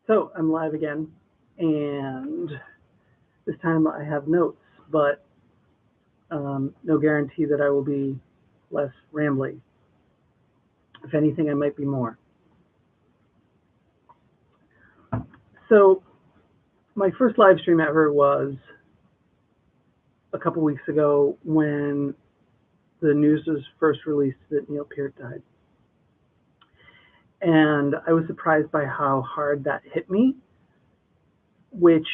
So I'm live again, and this time I have notes, but no guarantee that I will be less rambly. If anything, I might be more. So my first live stream ever was a couple weeks ago when the news was first released that Neil Peart died. And I was surprised by how hard that hit me, which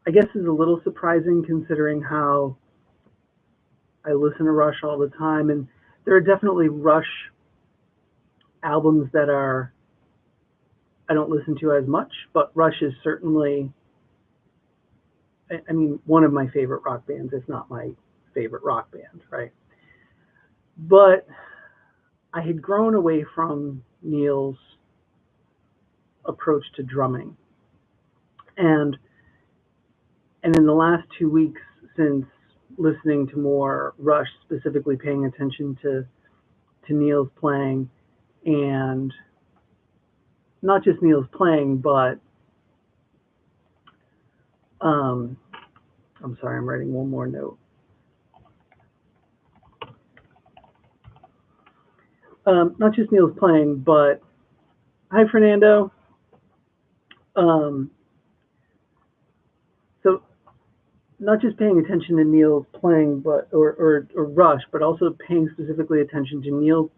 I guess is a little surprising considering how I listen to Rush all the time. And there are definitely Rush albums that I don't listen to as much, but Rush is certainly, I mean, one of my favorite rock bands, if not my favorite rock band, right? But I had grown away from Neil's approach to drumming. And in the last 2 weeks since listening to more Rush, specifically paying attention to Neil's playing, and not just Neil's playing, but I'm sorry, I'm writing one more note. Not just Neil's playing, but hi, Fernando. So not just paying attention to Neil's playing, but or Rush, but also paying specifically attention to Neil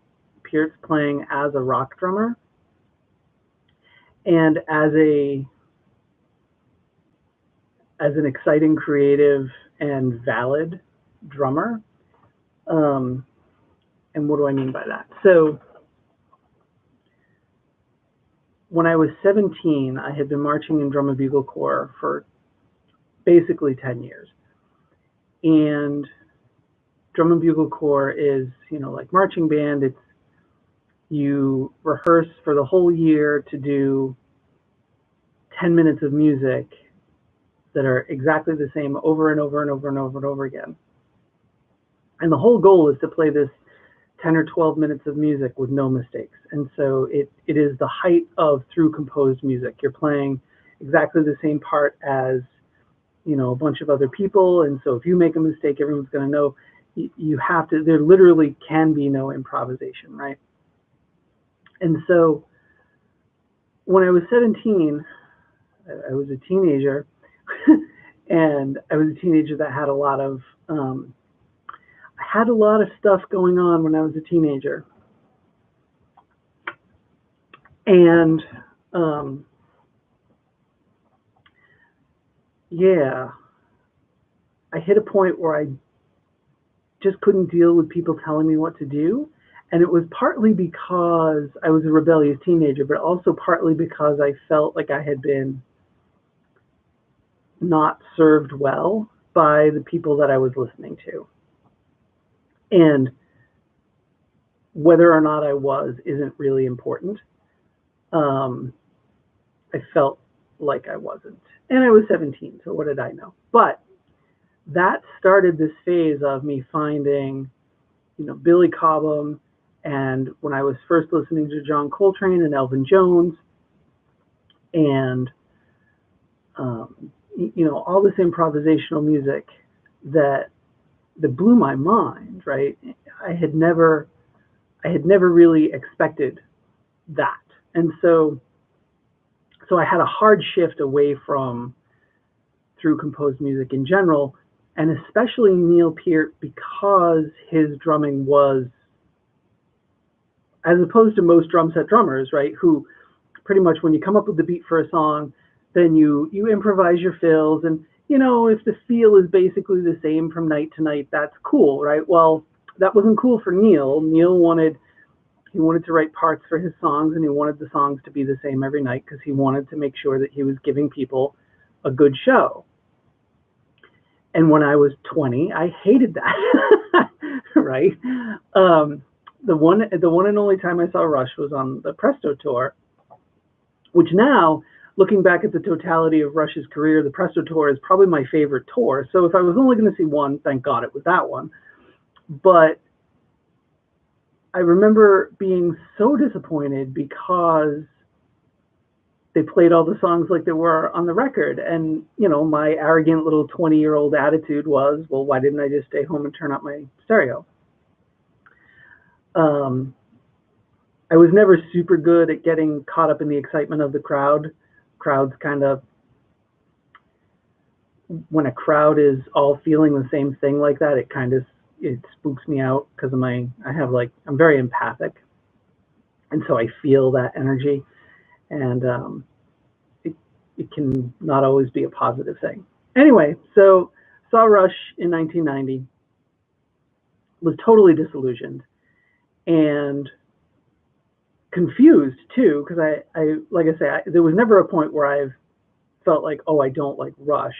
Peart's playing as a rock drummer and as an exciting, creative, and valid drummer. And what do I mean by that? So when I was 17, I had been marching in drum and bugle corps for basically 10 years. And drum and bugle corps is, like marching band, it's you rehearse for the whole year to do 10 minutes of music that are exactly the same over and over and over and over and over again. And the whole goal is to play this 10 or 12 minutes of music with no mistakes. And so it is the height of through composed music. You're playing exactly the same part as, a bunch of other people. And so if you make a mistake, everyone's going to know. You have to, there literally can be no improvisation, right? And so when I was 17, I was a teenager, and I was a teenager that had a lot of stuff going on when I was a teenager. And I hit a point where I just couldn't deal with people telling me what to do. And it was partly because I was a rebellious teenager, but also partly because I felt like I had been not served well by the people that I was listening to. And whether or not I was isn't really important. I felt like I wasn't. And I was 17, so what did I know? But that started this phase of me finding, Billy Cobham, and when I was first listening to John Coltrane and Elvin Jones, and all this improvisational music that blew my mind, right? I had never really expected that. And so I had a hard shift away from through composed music in general, and especially Neil Peart, because his drumming was, as opposed to most drum set drummers, right, who pretty much when you come up with the beat for a song, then you improvise your fills, and if the feel is basically the same from night to night, that's cool, right? Well, that wasn't cool for Neil. Neil wanted to write parts for his songs, and he wanted the songs to be the same every night because he wanted to make sure that he was giving people a good show. And when I was 20, I hated that, right? The one and only time I saw Rush was on the Presto tour, which now, looking back at the totality of Rush's career, the Presto tour is probably my favorite tour. So if I was only going to see one, thank God it was that one. But I remember being so disappointed because they played all the songs like they were on the record. And, you know, my arrogant little 20-year-old attitude was, well, why didn't I just stay home and turn up my stereo? I was never super good at getting caught up in the excitement of the crowd. Crowds kind of, when a crowd is all feeling the same thing like that, it spooks me out because of I'm very empathic. And so I feel that energy, and it can not always be a positive thing. Anyway, so saw Rush in 1990, was totally disillusioned and confused too, because like I say, there was never a point where I've felt like, oh, I don't like Rush.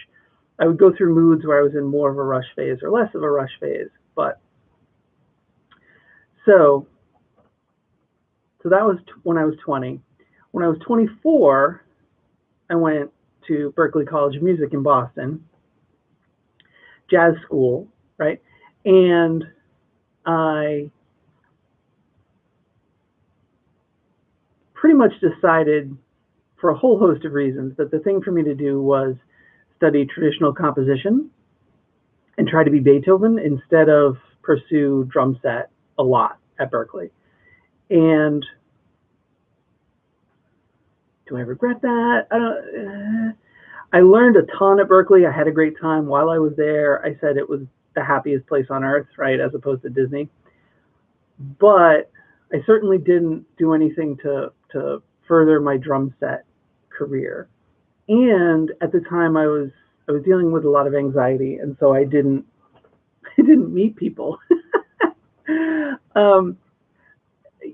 I would go through moods where I was in more of a Rush phase or less of a Rush phase. But so that was when I was 20. When I was 24, I went to Berklee College of Music in Boston, jazz school, right? And I pretty much decided, for a whole host of reasons, that the thing for me to do was study traditional composition and try to be Beethoven instead of pursue drum set a lot at Berklee. And do I regret that? I learned a ton at Berklee. I had a great time while I was there. I said it was the happiest place on earth, right, as opposed to Disney. But I certainly didn't do anything to further my drum set career. And at the time, I was dealing with a lot of anxiety, and so I didn't meet people.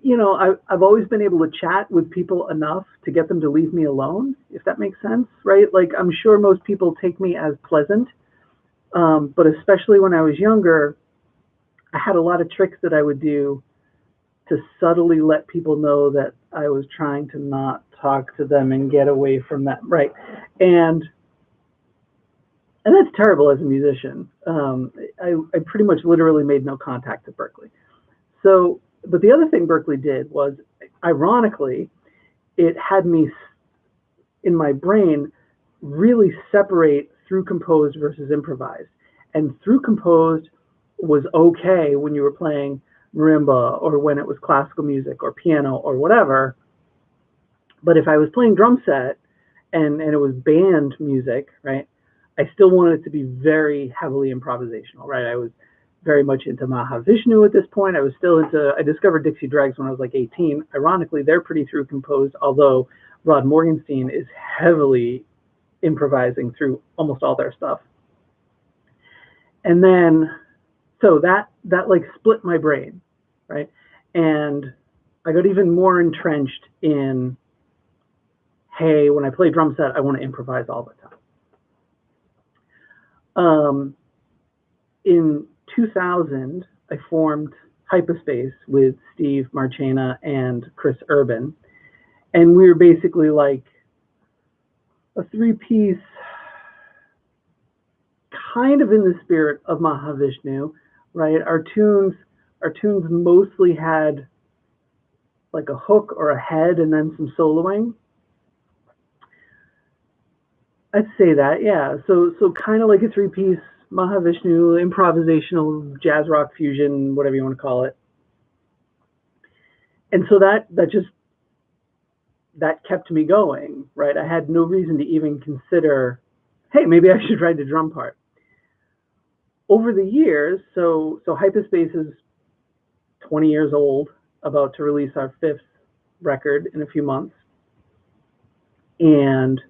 You know, I've always been able to chat with people enough to get them to leave me alone, if that makes sense, right? Like, I'm sure most people take me as pleasant, but especially when I was younger, I had a lot of tricks that I would do to subtly let people know that I was trying to not talk to them and get away from that, right? And that's terrible as a musician. I pretty much literally made no contact at Berklee. So, but the other thing Berklee did was, ironically, it had me, in my brain, really separate through composed versus improvised. And through composed was okay when you were playing marimba or when it was classical music or piano or whatever. But if I was playing drum set and it was band music, right, I still wanted it to be very heavily improvisational, right? I was very much into Mahavishnu at this point. I discovered Dixie Dregs when I was like 18. Ironically, they're pretty through composed, although Rod Morgenstein is heavily improvising through almost all their stuff. And then, so that like split my brain, right? And I got even more entrenched in, hey, when I play drum set, I want to improvise all the time. In 2000, I formed Hyperspace with Steve Marchena and Chris Urban. And we were basically like a three-piece, kind of in the spirit of Mahavishnu, right? Our tunes mostly had like a hook or a head and then some soloing. I'd say that, yeah. So kind of like a three-piece Mahavishnu, improvisational, jazz rock fusion, whatever you want to call it. And so that kept me going, right? I had no reason to even consider, hey, maybe I should write the drum part. Over the years, so Hyperspace is 20 years old, about to release our 5th record in a few months. And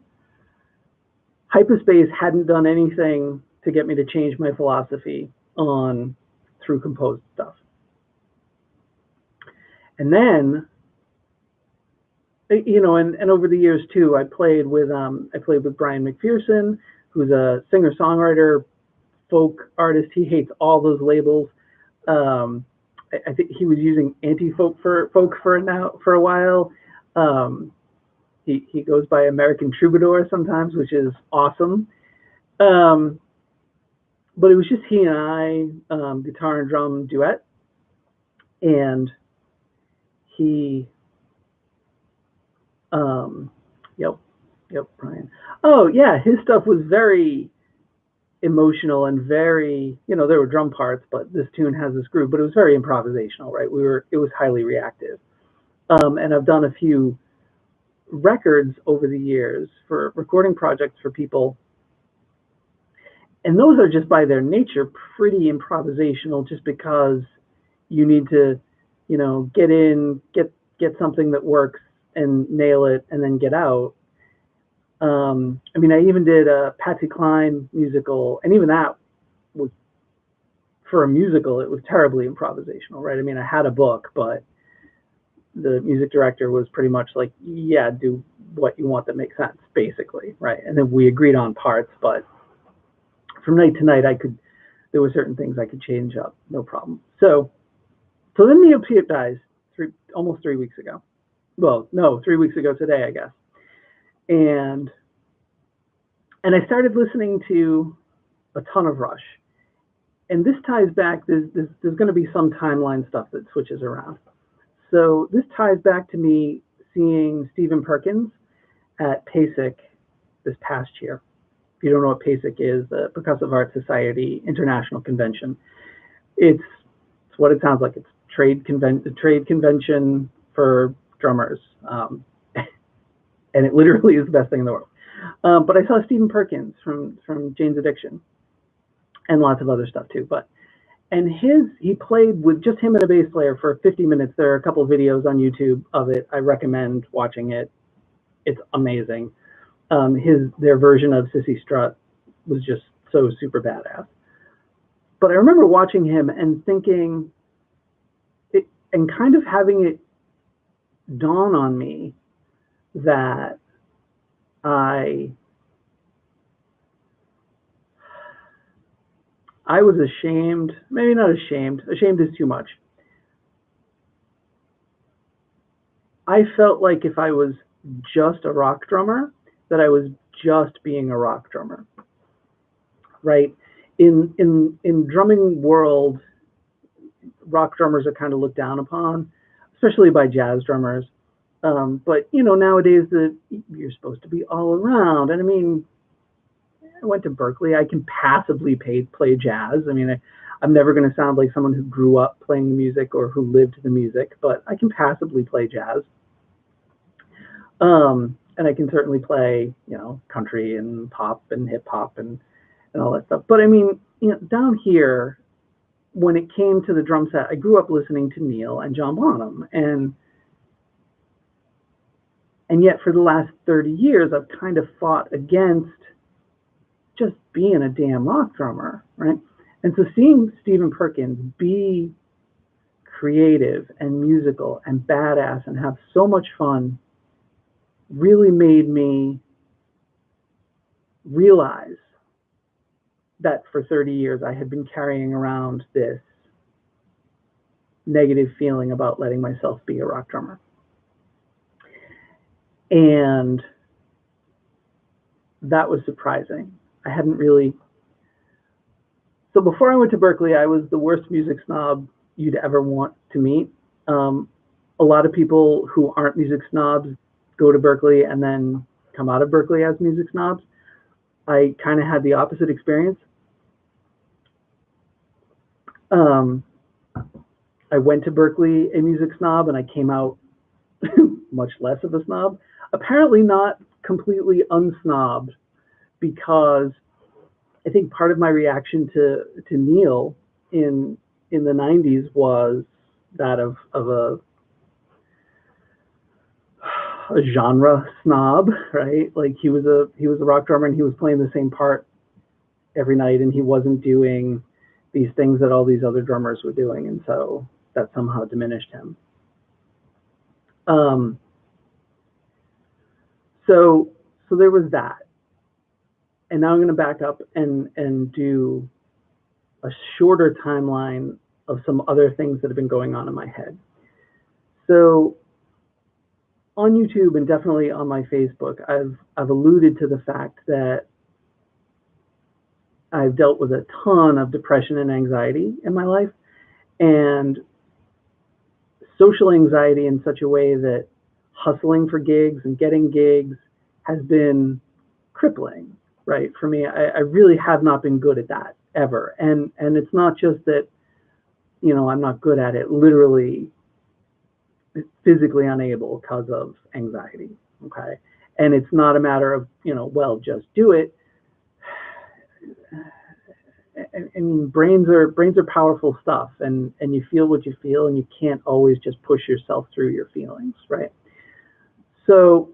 Hyperspace hadn't done anything to get me to change my philosophy on through composed stuff. And then, you know, and over the years too, I played with Brian McPherson, who's a singer-songwriter, folk artist. He hates all those labels. I think he was using anti-folk for a while. He goes by American Troubadour sometimes, which is awesome. But it was just he and I, guitar and drum duet. And he Yep. Yep, Brian. Oh yeah, his stuff was very emotional and very, there were drum parts, but this tune has this groove, but it was very improvisational, right? It was highly reactive. And I've done a few records over the years for recording projects for people, and those are just by their nature pretty improvisational, just because you need to, get in, get something that works and nail it, and then get out. I mean, I even did a Patsy Cline musical, and even that was, for a musical, it was terribly improvisational, right? I mean, I had a book, but the music director was pretty much like, yeah, do what you want that makes sense, basically, right? And then we agreed on parts, but from night to night, there were certain things I could change up, no problem. So then Neil Peart dies almost 3 weeks ago. Well, no, 3 weeks ago today, I guess. And I started listening to a ton of Rush. And this ties back, there's going to be some timeline stuff that switches around. So this ties back to me seeing Stephen Perkins at PASIC this past year. If you don't know what PASIC is, the Percussive Art Society International Convention. It's what it sounds like. It's trade convention for drummers. And it literally is the best thing in the world. But I saw Stephen Perkins from Jane's Addiction and lots of other stuff too. And he played with just him and a bass player for 50 minutes. There are a couple of videos on YouTube of it. I recommend watching it. It's amazing. Their version of Sissy Strut was just so super badass. But I remember watching him and thinking, and kind of having it dawn on me that I was ashamed, maybe not ashamed is too much. I felt like if I was just a rock drummer, that I was just being a rock drummer, right? In drumming world, rock drummers are kind of looked down upon, especially by jazz drummers. But nowadays you're supposed to be all around. And I mean, I went to Berkeley. I can passably play jazz. I mean, I'm never going to sound like someone who grew up playing the music or who lived the music, but I can passably play jazz. And I can certainly play, country and pop and hip hop and all that stuff. But I mean, down here, when it came to the drum set, I grew up listening to Neil and John Bonham, and yet for the last 30 years, I've kind of fought against just being a damn rock drummer, right? And so seeing Stephen Perkins be creative and musical and badass and have so much fun really made me realize that for 30 years I had been carrying around this negative feeling about letting myself be a rock drummer. And that was surprising. I hadn't really. So before I went to Berkeley, I was the worst music snob you'd ever want to meet. A lot of people who aren't music snobs go to Berkeley and then come out of Berkeley as music snobs. I kind of had the opposite experience. I went to Berkeley a music snob, and I came out much less of a snob. Apparently not completely unsnobbed, because I think part of my reaction to Neil in the 90s was that of a genre snob, right? Like he was a rock drummer, and he was playing the same part every night, and he wasn't doing these things that all these other drummers were doing, and so that somehow diminished him. So there was that. And now I'm going to back up and do a shorter timeline of some other things that have been going on in my head. So on YouTube and definitely on my Facebook, I've alluded to the fact that I've dealt with a ton of depression and anxiety in my life, and social anxiety in such a way that hustling for gigs and getting gigs has been crippling, right? For me, I really have not been good at that ever. And it's not just that, you know, I'm not good at it, literally physically unable because of anxiety, okay? And it's not a matter of, you know, well, just do it. I mean, brains are powerful stuff, and you feel what you feel, and you can't always just push yourself through your feelings, right? So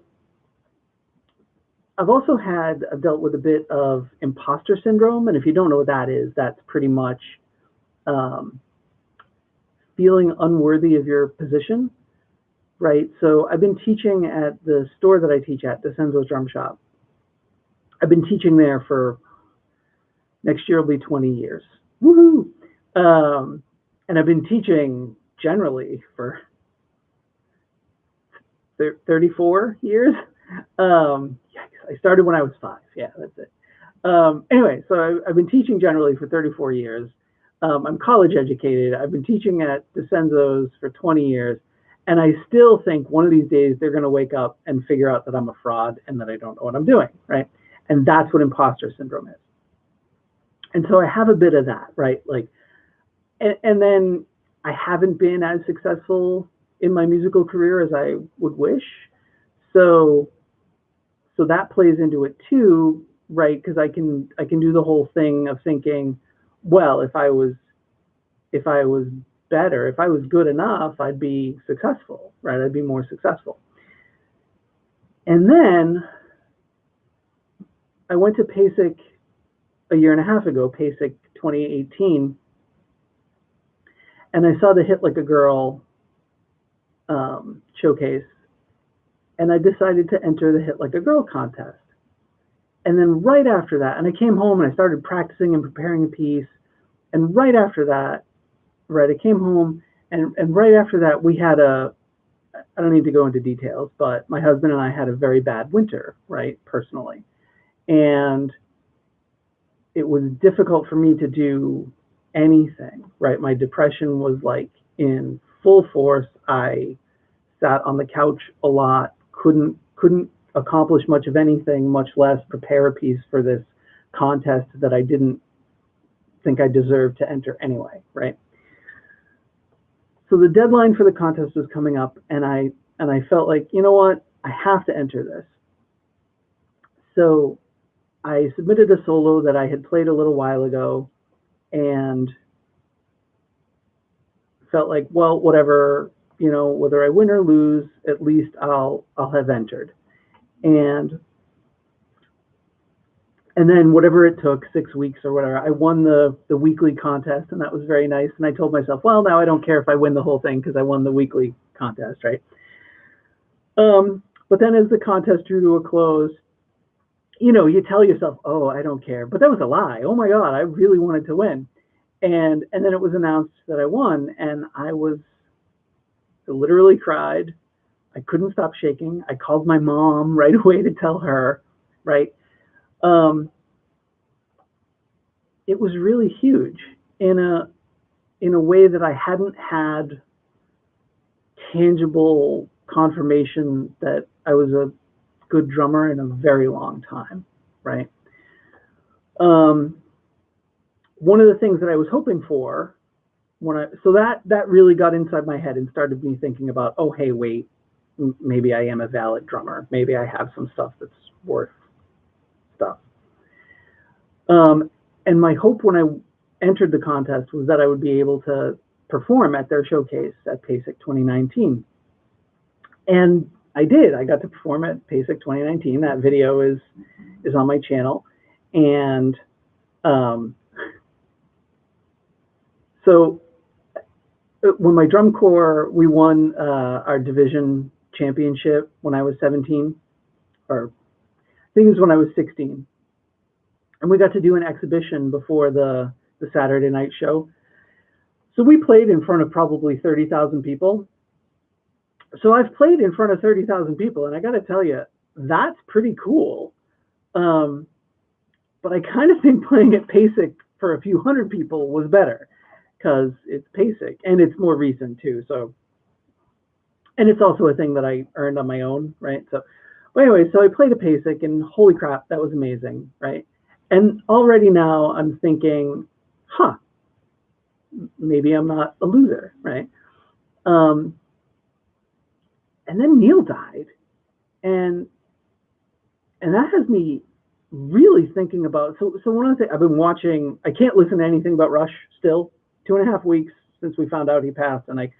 I've dealt with a bit of imposter syndrome, and if you don't know what that is, that's pretty much feeling unworthy of your position, right? So I've been teaching at the store that I teach at, DeCenzo's Drum Shop. I've been teaching there for, next year will be 20 years. Woohoo! And I've been teaching generally for 34 years. I started when I was 5. Yeah, that's it. Anyway, so I've been teaching generally for 34 years. I'm college educated. I've been teaching at DeCenzo's for 20 years. And I still think one of these days they're going to wake up and figure out that I'm a fraud and that I don't know what I'm doing, right? And that's what imposter syndrome is. And so I have a bit of that, right? Like, and then I haven't been as successful in my musical career as I would wish. So that plays into it too, right? Because I can do the whole thing of thinking, well, if I was better, if I was good enough, I'd be successful, right? I'd be more successful. And then I went to PASIC a year and a half ago, PASIC 2018, and I saw the Hit Like a Girl showcase, and I decided to enter the Hit Like a Girl contest. And then right after that, and I came home and I started practicing and preparing a piece, and right after that, right, I came home, and right after that, we had I don't need to go into details, but my husband and I had a very bad winter, right, personally. And it was difficult for me to do anything, right? My depression was like in full force. I sat on the couch a lot, couldn't accomplish much of anything, much less prepare a piece for this contest that I didn't think I deserved to enter anyway, right? So the deadline for the contest was coming up, and I felt like, you know what, I have to enter this. So I submitted a solo that I had played a little while ago, and felt like, well, whatever, you know, whether I win or lose, at least I'll have entered. And then whatever it took, 6 weeks or whatever, I won the weekly contest, and that was very nice. And I told myself, well, now I don't care if I win the whole thing because I won the weekly contest, right? But then as the contest drew to a close, you know, you tell yourself, oh, I don't care. But that was a lie. Oh my God, I really wanted to win. And then it was announced that I won, and I literally cried. I couldn't stop shaking. I called my mom right away to tell her, right? It was really huge in a way that I hadn't had tangible confirmation that I was a good drummer in a very long time, right? One of the things that I was hoping for so that really got inside my head and started me thinking about, oh, hey, wait, maybe I am a valid drummer. Maybe I have some stuff that's worth stuff. And my hope when I entered the contest was that I would be able to perform at their showcase at PASIC 2019. And I did. I got to perform at PASIC 2019. That video is on my channel. And so when my drum corps, we won our division championship when I was 17, or I think it was when I was 16. And we got to do an exhibition before the Saturday night show. So we played in front of probably 30,000 people. So I've played in front of 30,000 people, and I got to tell you, that's pretty cool. But I kind of think playing at PASIC for a few hundred people was better because it's PASIC and it's more recent too. So, and it's also a thing that I earned on my own, right? So But anyway, so I played a PASIC, and holy crap, that was amazing, right? And already now I'm thinking, huh, maybe I'm not a loser, right? And then Neil died, and that has me really thinking about. So one of the things I've been watching, I can't listen to anything about Rush still. 2.5 weeks since we found out he passed, and I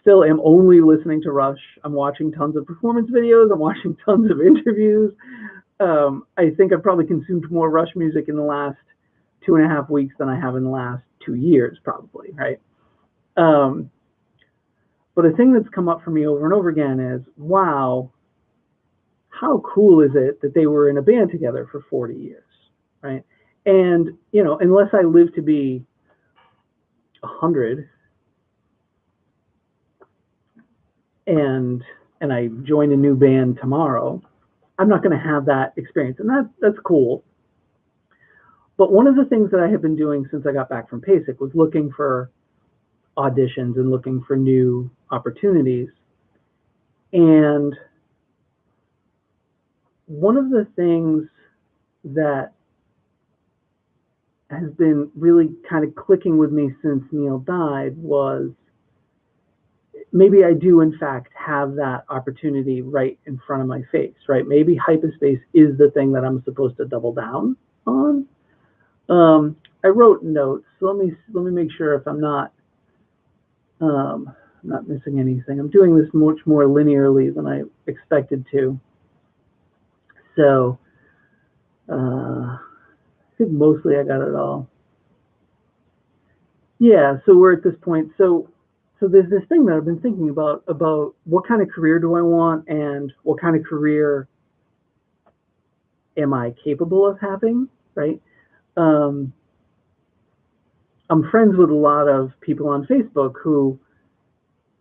still am only listening to Rush. I'm watching tons of performance videos. I'm watching tons of interviews. I think I've probably consumed more Rush music in the last 2.5 weeks than I have in the last 2 years, probably, right? But a thing that's come up for me over and over again is, wow, how cool is it that they were in a band together for 40 years, right? And, you know, unless I live to be 100 and I join a new band tomorrow, I'm not going to have that experience. And that's cool. But one of the things that I have been doing since I got back from PASIC was looking for auditions and looking for new opportunities. And one of the things that has been really kind of clicking with me since Neil died was, maybe I do in fact have that opportunity right in front of my face, right? Maybe hyperspace is the thing that I'm supposed to double down on. I wrote notes, so let me make sure if I'm not missing anything. I'm doing this much more linearly than I expected to. So I think mostly I got it all. Yeah, so we're at this point. So there's this thing that I've been thinking about what kind of career do I want and what kind of career am I capable of having, right? I'm friends with a lot of people on Facebook who,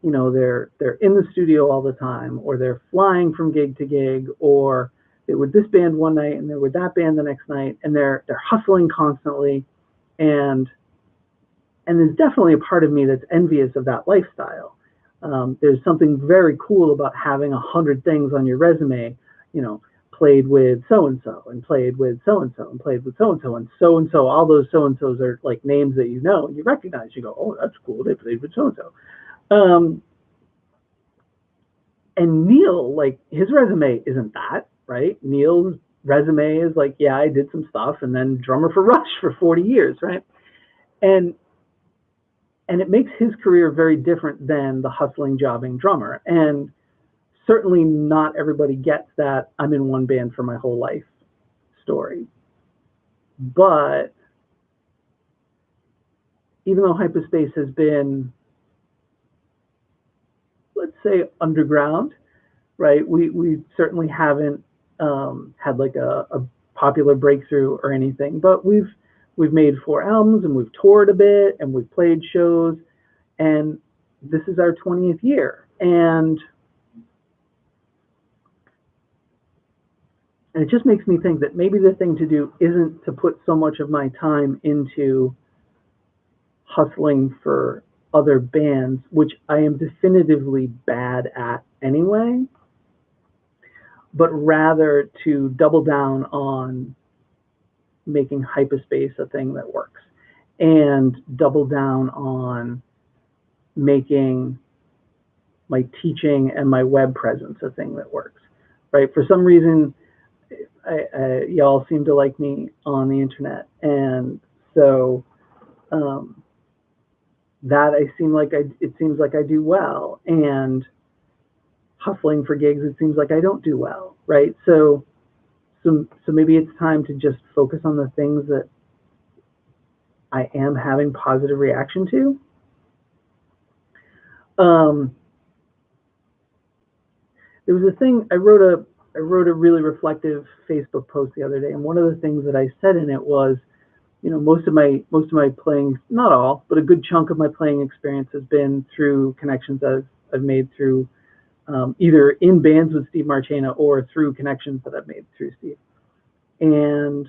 you know, they're in the studio all the time, or they're flying from gig to gig, or they're with this band one night and they're with that band the next night, and they're hustling constantly, and there's definitely a part of me that's envious of that lifestyle. There's something very cool about having 100 things on your resume, you know, played with so-and-so and played with so-and-so and played with so-and-so and so-and-so. All those so-and-sos are like names that you know and you recognize. You go, oh, that's cool. They played with so-and-so. And Neil, like, his resume isn't that, right? Neil's resume is like, yeah, I did some stuff and then drummer for Rush for 40 years, right? And it makes his career very different than the hustling, jobbing drummer. And certainly not everybody gets that I'm in one band for my whole life story. But even though hyperspace has been, let's say, underground, right? We certainly haven't had like a popular breakthrough or anything, but we've made 4 albums and we've toured a bit and we've played shows, and this is our 20th year. And it just makes me think that maybe the thing to do isn't to put so much of my time into hustling for other bands, which I am definitively bad at anyway, but rather to double down on making hyperspace a thing that works, and double down on making my teaching and my web presence a thing that works, right? For some reason, y'all seem to like me on the internet, and so that it seems like I do well, and hustling for gigs, it seems like I don't do well, right? So maybe it's time to just focus on the things that I am having positive reaction to. There was a thing, I wrote a really reflective Facebook post the other day, and one of the things that I said in it was, you know, most of my playing, not all, but a good chunk of my playing experience has been through connections that I've made through either in bands with Steve Marchena or through connections that I've made through Steve. And,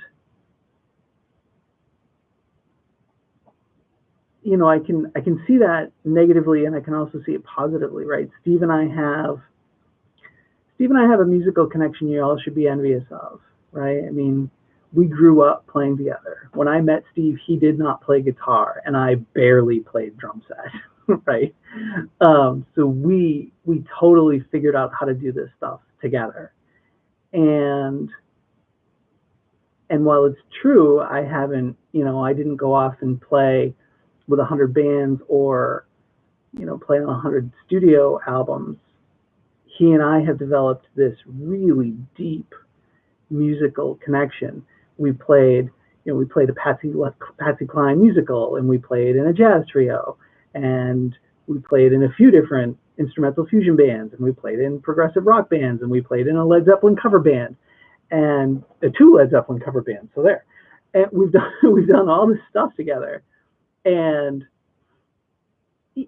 you know, I can see that negatively, and I can also see it positively, right? Steve and I have Steve and I have a musical connection you all should be envious of, right? I mean, we grew up playing together. When I met Steve, he did not play guitar, and I barely played drum set, right? So we totally figured out how to do this stuff together. And while it's true, I haven't, I didn't go off and play with 100 bands or, play on 100 studio albums. He and I have developed this really deep musical connection. We played a Patsy Cline musical, and we played in a jazz trio, and we played in a few different instrumental fusion bands, and we played in progressive rock bands, and we played in a Led Zeppelin cover band, and 2 Led Zeppelin cover bands. So there, and we've done all this stuff together. And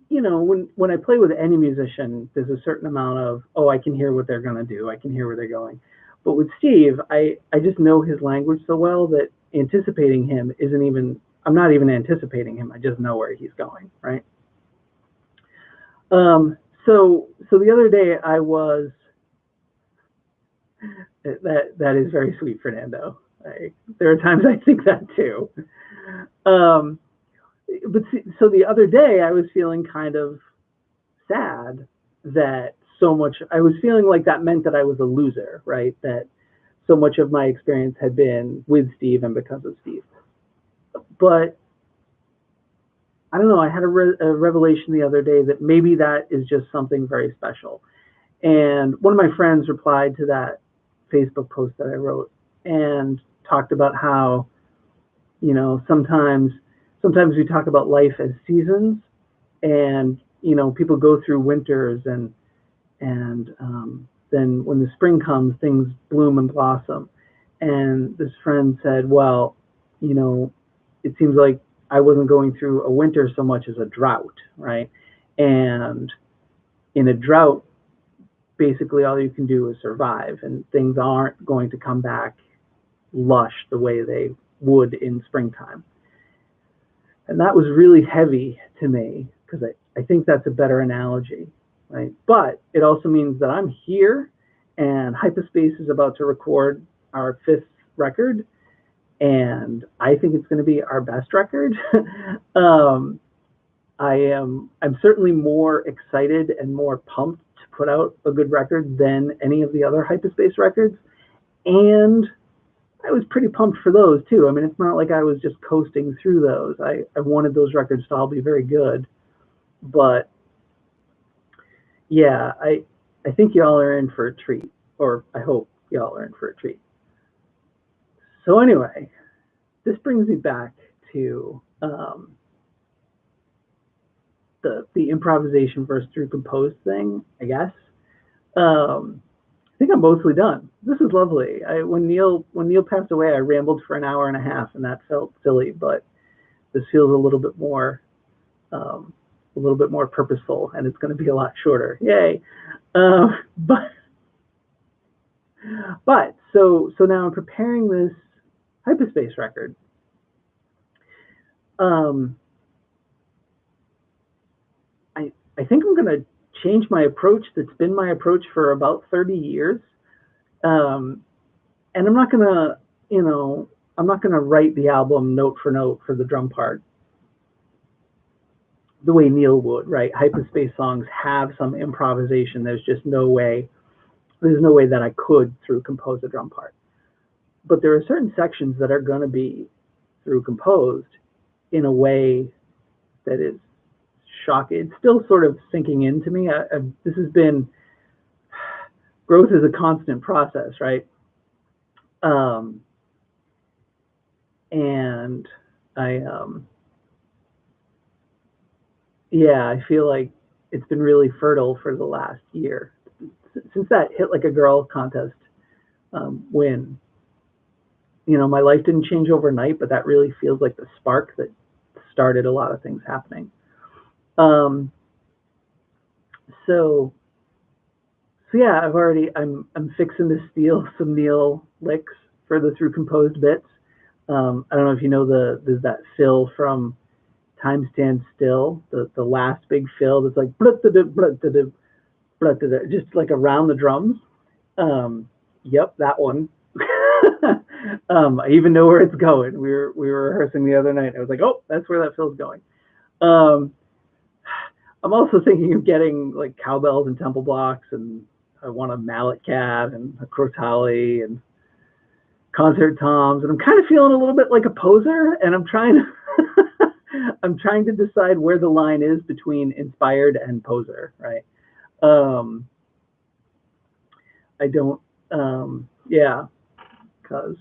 when I play with any musician, there's a certain amount of, oh, I can hear what they're going to do, I can hear where they're going. But with Steve, I just know his language so well that anticipating him I'm not even anticipating him, I just know where he's going, right? So the other day I was, that is very sweet, Fernando. There are times I think that too. So the other day I was feeling kind of sad that I was feeling like that meant that I was a loser, right? That so much of my experience had been with Steve and because of Steve. But I don't know, I had a revelation the other day that maybe that is just something very special. And one of my friends replied to that Facebook post that I wrote and talked about how, sometimes we talk about life as seasons, and, people go through winters and then when the spring comes, things bloom and blossom. And this friend said, well, it seems like I wasn't going through a winter so much as a drought, right? And in a drought, basically all you can do is survive, and things aren't going to come back lush the way they would in springtime. And that was really heavy to me, because I think that's a better analogy, right? But it also means that I'm here, and Hypospace is about to record our 5th record, and I think it's going to be our best record. I'm certainly more excited and more pumped to put out a good record than any of the other Hypospace records, and I was pretty pumped for those too. I mean, it's not like I was just coasting through those. I wanted those records to all be very good. But yeah, I think y'all are in for a treat, or I hope y'all are in for a treat. So anyway, this brings me back to the improvisation versus through composed thing, I guess. I think I'm mostly done. This is lovely. When Neil passed away, I rambled for an hour and a half, and that felt silly. But this feels a little bit more purposeful, and it's going to be a lot shorter. Yay! But so now I'm preparing this Hypospace record. I think I'm going to change my approach. That's been my approach for about 30 years. And I'm not going to write the album note for note for the drum part the way Neil would, right? Hypospace songs have some improvisation. There's no way that I could through compose a drum part. But there are certain sections that are going to be through composed in a way that is shocking. It's still sort of sinking into me. This has been, growth is a constant process, right? And I feel like it's been really fertile for the last year since that Hit Like a Girl contest win. My life didn't change overnight, but that really feels like the spark that started a lot of things happening. So yeah, I'm fixing to steal some Neil licks for the through composed bits. I don't know if you know there's that fill from Time Stands Still, the last big fill that's like just like around the drums. Yep, that one. I even know where it's going. We were rehearsing the other night. I was like, oh, that's where that fill's going. Um, I'm also thinking of getting like cowbells and temple blocks, and I want a mallet cat and a crotale and concert toms, and I'm kind of feeling a little bit like a poser, and I'm trying to I'm trying to decide where the line is between inspired and poser, right? Um, I don't, yeah, because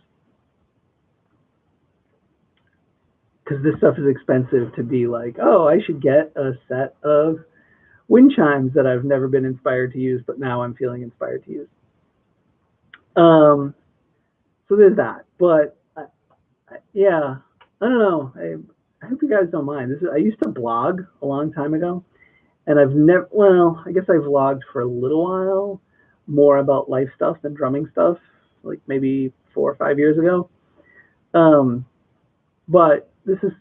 this stuff is expensive to be like, oh, I should get a set of wind chimes that I've never been inspired to use, but now I'm feeling inspired to use. So there's that. But yeah, I don't know. I hope you guys don't mind. I used to blog a long time ago, and I've never. Well, I guess I vlogged for a little while, more about life stuff than drumming stuff, like maybe 4 or 5 years ago. Um, but this is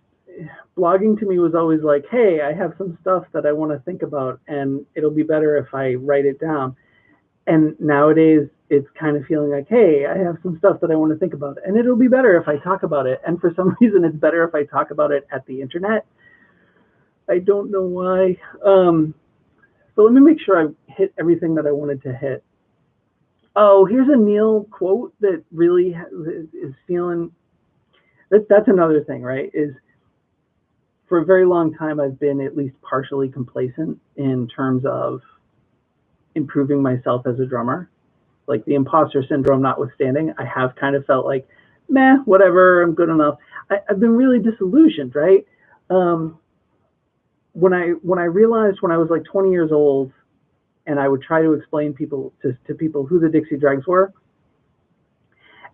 blogging to me was always like, hey, I have some stuff that I want to think about, and it'll be better if I write it down. And nowadays, it's kind of feeling like, hey, I have some stuff that I want to think about, and it'll be better if I talk about it. And for some reason, it's better if I talk about it at the internet. I don't know why. So let me make sure I hit everything that I wanted to hit. Oh, here's a Neil quote that really is feeling. That's another thing, right? Is for a very long time, I've been at least partially complacent in terms of improving myself as a drummer. Like the imposter syndrome notwithstanding, I have kind of felt like, meh, whatever, I'm good enough. I've been really disillusioned, right? When I realized when I was like 20 years old, and I would try to explain to people who the Dixie Dregs were,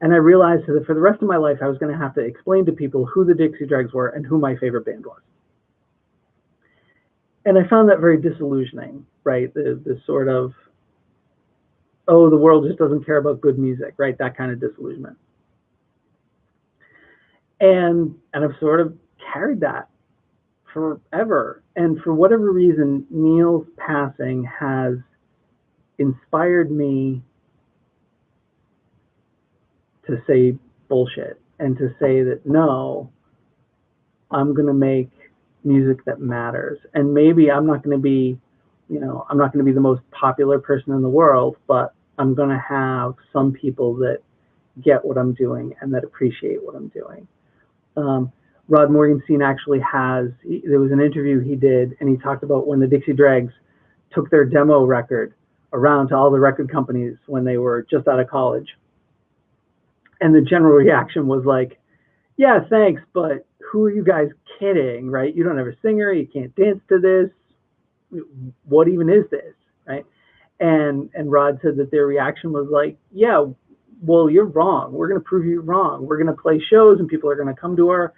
and I realized that for the rest of my life, I was going to have to explain to people who the Dixie Dregs were and who my favorite band was. And I found that very disillusioning, right? The sort of, oh, the world just doesn't care about good music, right? That kind of disillusionment. And I've sort of carried that forever. And for whatever reason, Neil's passing has inspired me to say bullshit and to say that, no, I'm going to make music that matters. And maybe I'm not going to be, I'm not going to be the most popular person in the world, but I'm going to have some people that get what I'm doing and that appreciate what I'm doing. Rod Morgenstein actually there was an interview he did, and he talked about when the Dixie Dregs took their demo record around to all the record companies when they were just out of college. And the general reaction was like, yeah, thanks, but who are you guys kidding, right? You don't have a singer, you can't dance to this. What even is this, right? And Rod said that their reaction was like, yeah, well, you're wrong. We're going to prove you wrong. We're going to play shows, and people are going to come to our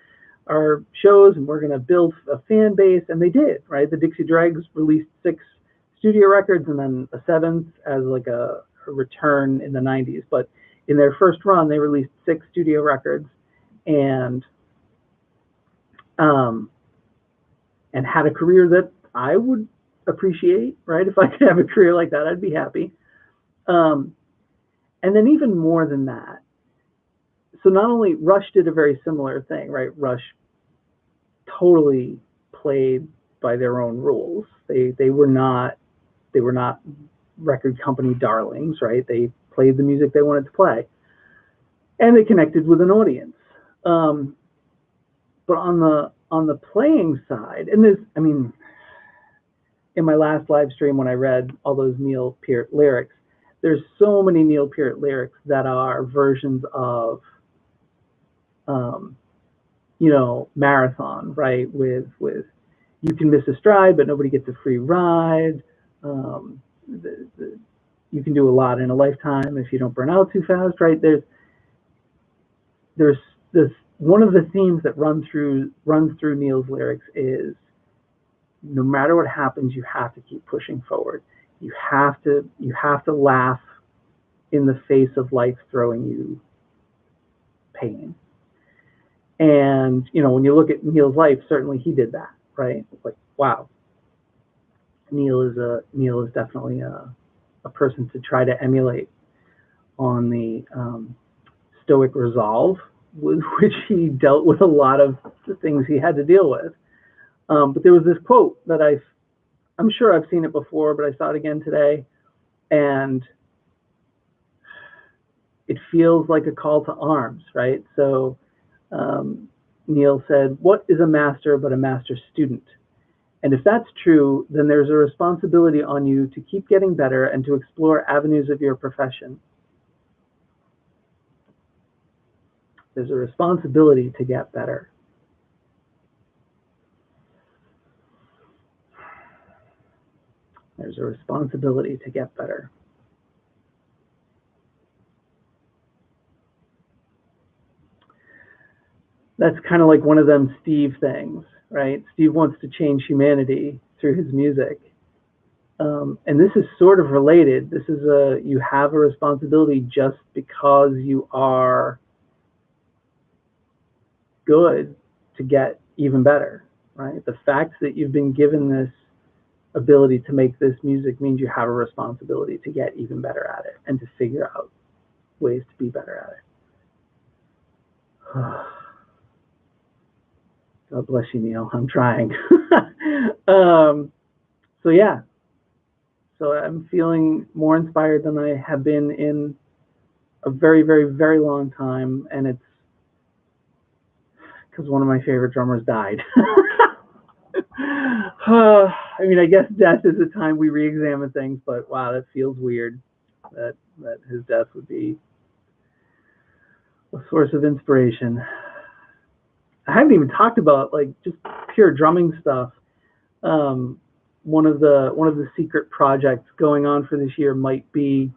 shows, and we're going to build a fan base. And they did, right? The Dixie Dregs released 6 studio records and then a 7th as like a return in the 90s. But in their first run, they released 6 studio records and had a career that I would appreciate, right? If I could have a career like that, I'd be happy. And then even more than that, so not only Rush did a very similar thing, right? Rush totally played by their own rules. They were not record company darlings, right? They played the music they wanted to play, and they connected with an audience. But on the playing side, and this, I mean, in my last live stream when I read all those Neil Peart lyrics, there's so many Neil Peart lyrics that are versions of, Marathon, right? With you can miss a stride, but nobody gets a free ride. You can do a lot in a lifetime if you don't burn out too fast, right? There's this one of the themes that runs through Neil's lyrics is, no matter what happens, you have to keep pushing forward. You have to laugh in the face of life throwing you pain. And when you look at Neil's life, certainly he did that, right? It's like, wow, Neil is definitely a person to try to emulate. on the Stoic resolve, with which he dealt with a lot of the things he had to deal with. But there was this quote that I'm sure I've seen it before, but I saw it again today, and it feels like a call to arms, right? So Neil said, "What is a master but a master student?" And if that's true, then there's a responsibility on you to keep getting better and to explore avenues of your profession. There's a responsibility to get better. There's a responsibility to get better. That's kind of like one of them Steve things, right? Steve wants to change humanity through his music. And this is sort of related. This is you have a responsibility just because you are good to get even better, right? The fact that you've been given this ability to make this music means you have a responsibility to get even better at it and to figure out ways to be better at it. God bless you, Neil. I'm trying. So yeah, so I'm feeling more inspired than I have been in a very, very, very long time, and it's because one of my favorite drummers died. I mean, I guess death is a time we re-examine things, but wow, that feels weird that his death would be a source of inspiration. I haven't even talked about like just pure drumming stuff. One of the secret projects going on for this year might be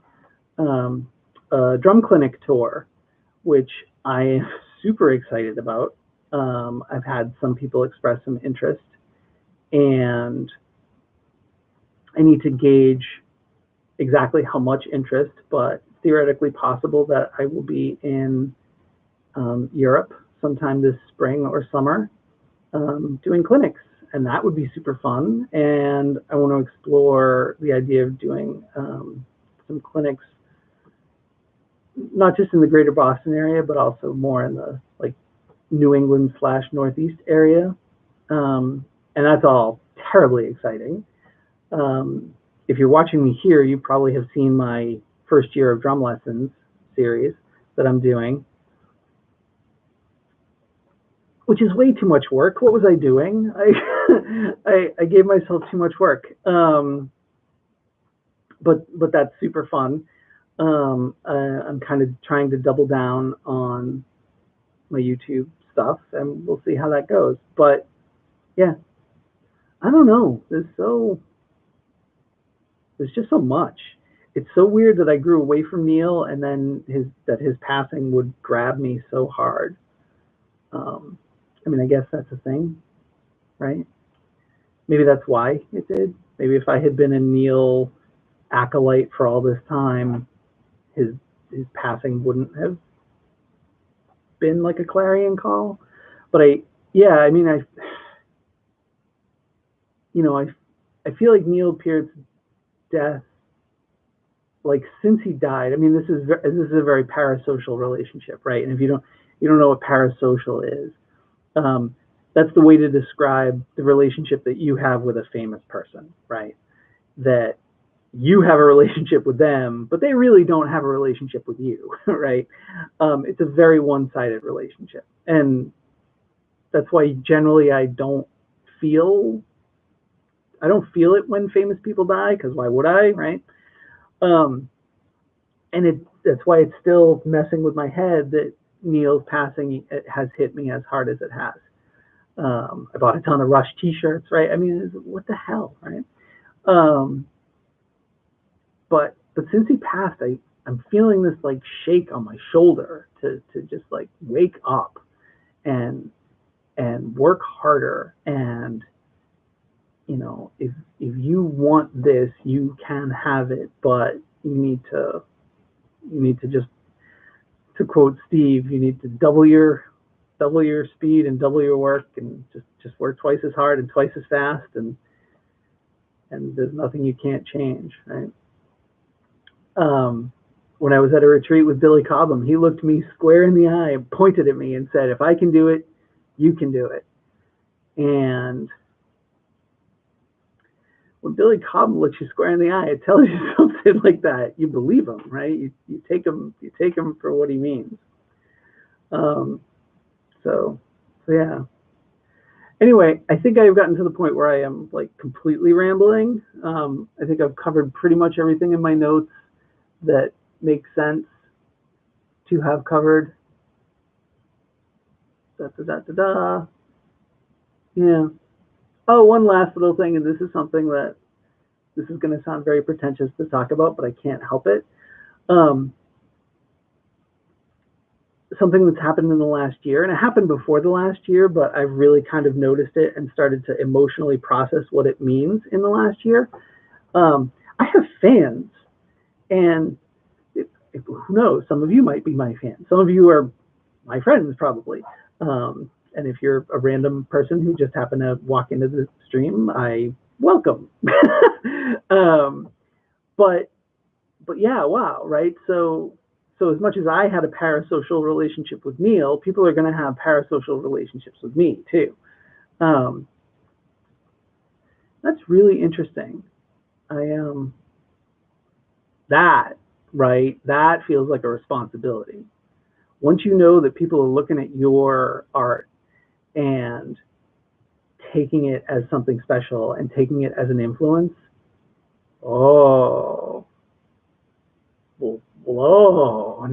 a drum clinic tour, which I am super excited about. I've had some people express some interest, and I need to gauge exactly how much interest, but theoretically possible that I will be in Europe sometime this spring or summer doing clinics, and that would be super fun. And I want to explore the idea of doing some clinics, not just in the greater Boston area, but also more in the like New England / Northeast area. And that's all terribly exciting. If you're watching me here, you probably have seen my first year of drum lessons series that I'm doing, which is way too much work. What was I doing? I gave myself too much work. But that's super fun. I'm kind of trying to double down on my YouTube stuff, and we'll see how that goes. But yeah, I don't know. There's just so much. It's so weird that I grew away from Neil, and then his passing would grab me so hard. I mean, I guess that's a thing, right? Maybe that's why it did. Maybe if I had been a Neil acolyte for all this time, his passing wouldn't have been like a clarion call. But I feel like Neil Peart's death, like since he died, I mean, this is a very parasocial relationship, right? And if you don't know what parasocial is, that's the way to describe the relationship that you have with a famous person, right? That you have a relationship with them, but they really don't have a relationship with you, right? It's a very one-sided relationship. And that's why generally I don't feel it when famous people die, because why would I, right? And that's why it's still messing with my head that Neil's passing has hit me as hard as it has. I bought a ton of Rush t-shirts, right? I mean, what the hell, right? But since he passed, I'm feeling this like shake on my shoulder to just like wake up and work harder. And if you want this, you can have it, but you need to just, to quote Steve, you need to double your speed and double your work, and just work twice as hard and twice as fast, and there's nothing you can't change, right? when I was at a retreat with Billy Cobham, he looked me square in the eye, pointed at me and said, if I can do it, you can do it. And when Billy Cobham looks you square in the eye, it tells you something like that. You believe him, right? You take him for what he means. So yeah. Anyway, I think I've gotten to the point where I am like completely rambling. I think I've covered pretty much everything in my notes that makes sense to have covered. Da, da, da, da, da. Yeah. Oh, one last little thing, and this is something that this is going to sound very pretentious to talk about, but I can't help it. Something that's happened in the last year, and it happened before the last year, but I've really kind of noticed it and started to emotionally process what it means in the last year. I have fans, and who knows, some of you might be my fans. Some of you are my friends, probably. And if you're a random person who just happened to walk into the stream, I welcome. But yeah, wow, right? So as much as I had a parasocial relationship with Neil, people are going to have parasocial relationships with me too. That's really interesting. That, right? That feels like a responsibility. Once you know that people are looking at your art and taking it as something special and taking it as an influence, oh, whoa,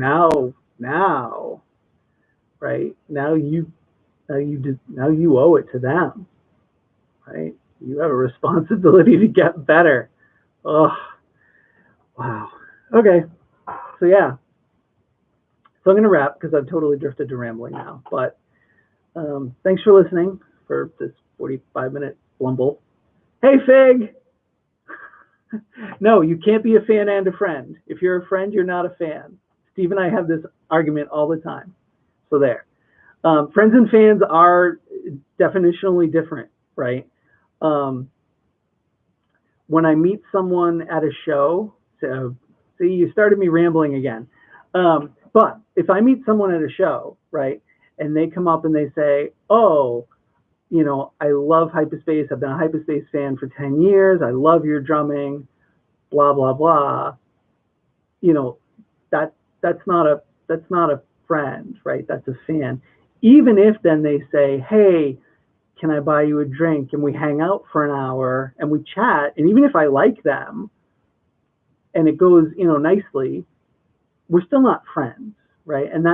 now, right? Now you owe it to them, right? You have a responsibility to get better. Oh, wow. Okay, so yeah. So I'm going to wrap because I've totally drifted to rambling now. But thanks for listening for this 45-minute blumble. Hey, Fig! No, you can't be a fan and a friend. If you're a friend, you're not a fan. Steve and I have this argument all the time. So there. Friends and fans are definitionally different, right? When I meet someone at a show, so see, you started me rambling again. But if I meet someone at a show, right, and they come up and they say, oh, you know, I love Hyperspace. I've been a Hyperspace fan for 10 years. I love your drumming, blah, blah, blah. You know, that's not a friend, right? That's a fan. Even if then they say, hey, can I buy you a drink? And we hang out for an hour and we chat. And even if I like them and it goes, you know, nicely, we're still not friends, right? And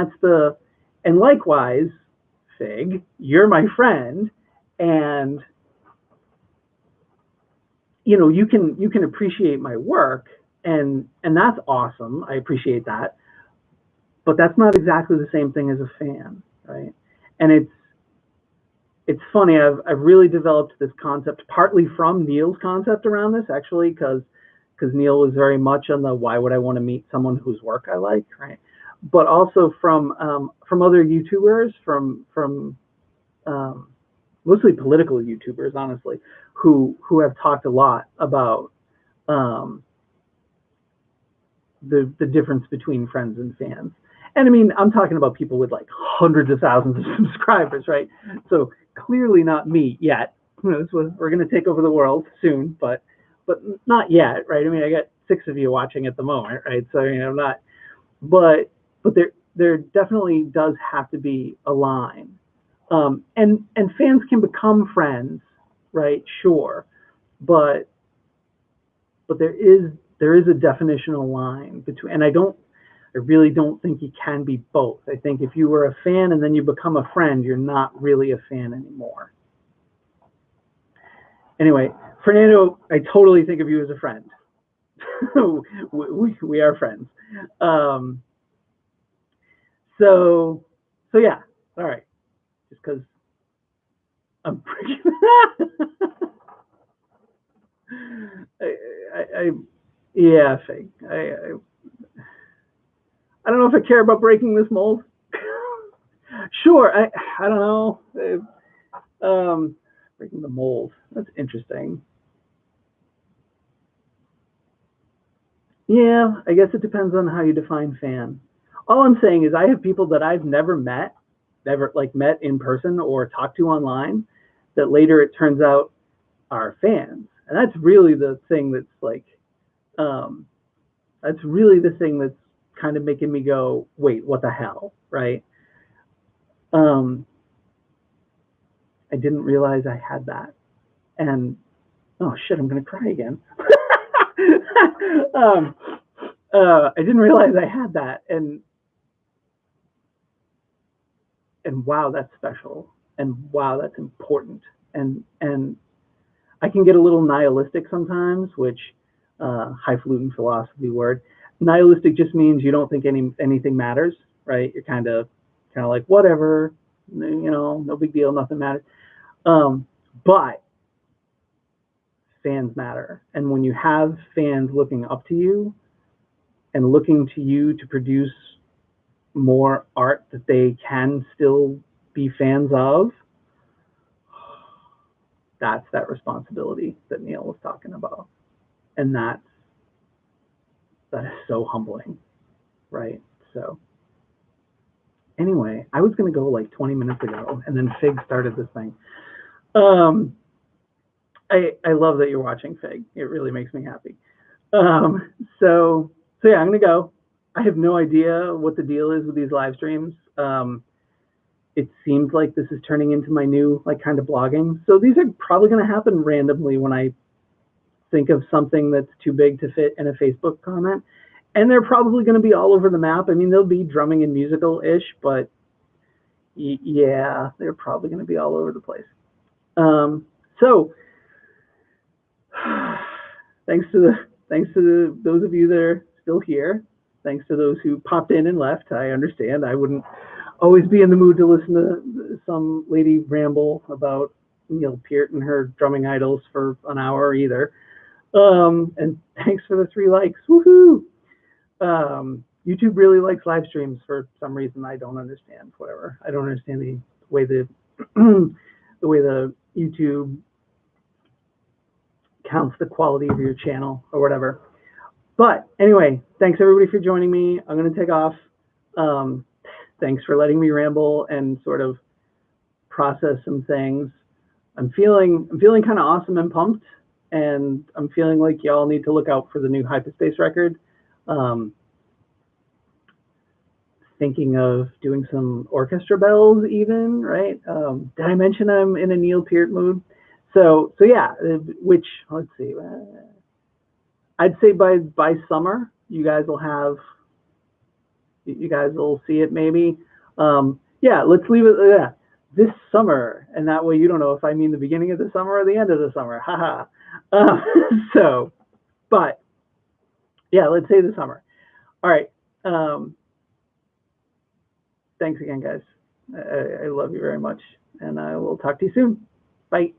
likewise, Fig, you're my friend, and you know, you can appreciate my work, and that's awesome. I appreciate that, but that's not exactly the same thing as a fan, right? And it's funny. I've really developed this concept partly from Neil's concept around this, actually, because Neil was very much on the why would I want to meet someone whose work I like, right? But also from other YouTubers, from mostly political YouTubers, honestly, who have talked a lot about the difference between friends and fans. And I mean, I'm talking about people with like hundreds of thousands of subscribers, right? So clearly not me yet. We're going to take over the world soon, but not yet, right? I mean, I got 6 of you watching at the moment, right? So you know, I'm not, but there definitely does have to be a line, and fans can become friends, right? Sure, but there is a definitional line between, and I really don't think you can be both. I think if you were a fan and then you become a friend, you're not really a fan anymore. Anyway, Fernando, I totally think of you as a friend. we are friends. So yeah, all right. Just because I'm yeah, Fig. I don't know if I care about breaking this mold. Sure, I don't know. Breaking the mold. That's interesting. Yeah, I guess it depends on how you define fan. All I'm saying is I have people that I've never met, never like met in person or talked to online, that later it turns out are fans, and that's really the thing that's like, um, that's really the thing that's kind of making me go, wait, what the hell, right? Um, I didn't realize I had that, and oh shit, I'm gonna cry again. um, I didn't realize I had that, and wow, that's special, and wow, that's important, and I can get a little nihilistic sometimes, which highfalutin philosophy word. Nihilistic just means you don't think anything matters, right? You're kind of like whatever, no big deal, nothing matters. But fans matter, and when you have fans looking up to you and looking to you to produce more art that they can still be fans of, that's that responsibility that Neil was talking about. And that is so humbling, right? So anyway, I was going to go like 20 minutes ago, and then Fig started this thing. Um, I love that you're watching Fig. It really makes me happy. So yeah, I'm going to go. I have no idea what the deal is with these live streams. It seems like this is turning into my new like kind of blogging. So these are probably going to happen randomly when I think of something that's too big to fit in a Facebook comment. And they're probably going to be all over the map. I mean, they'll be drumming and musical-ish, but yeah, they're probably going to be all over the place. So thanks to those of you that are still here. Thanks to those who popped in and left. I understand. I wouldn't always be in the mood to listen to some lady ramble about Peart and her drumming idols for an hour either. And thanks for the 3 likes. Woohoo! YouTube really likes live streams for some reason I don't understand. Whatever. I don't understand the way the way the YouTube counts the quality of your channel or whatever. But anyway, thanks everybody for joining me. I'm going to take off. Thanks for letting me ramble and sort of process some things. I'm feeling kind of awesome and pumped, and I'm feeling like y'all need to look out for the new Hyperspace record. Thinking of doing some orchestra bells even, right? Did I mention I'm in a Neil Peart mood? So yeah, which, let's see, I'd say by summer, you guys will see it maybe. Yeah, let's leave it this summer, and that way you don't know if I mean the beginning of the summer or the end of the summer. Haha. So, but yeah, let's say the summer. All right. Thanks again, guys. I love you very much, and I will talk to you soon. Bye.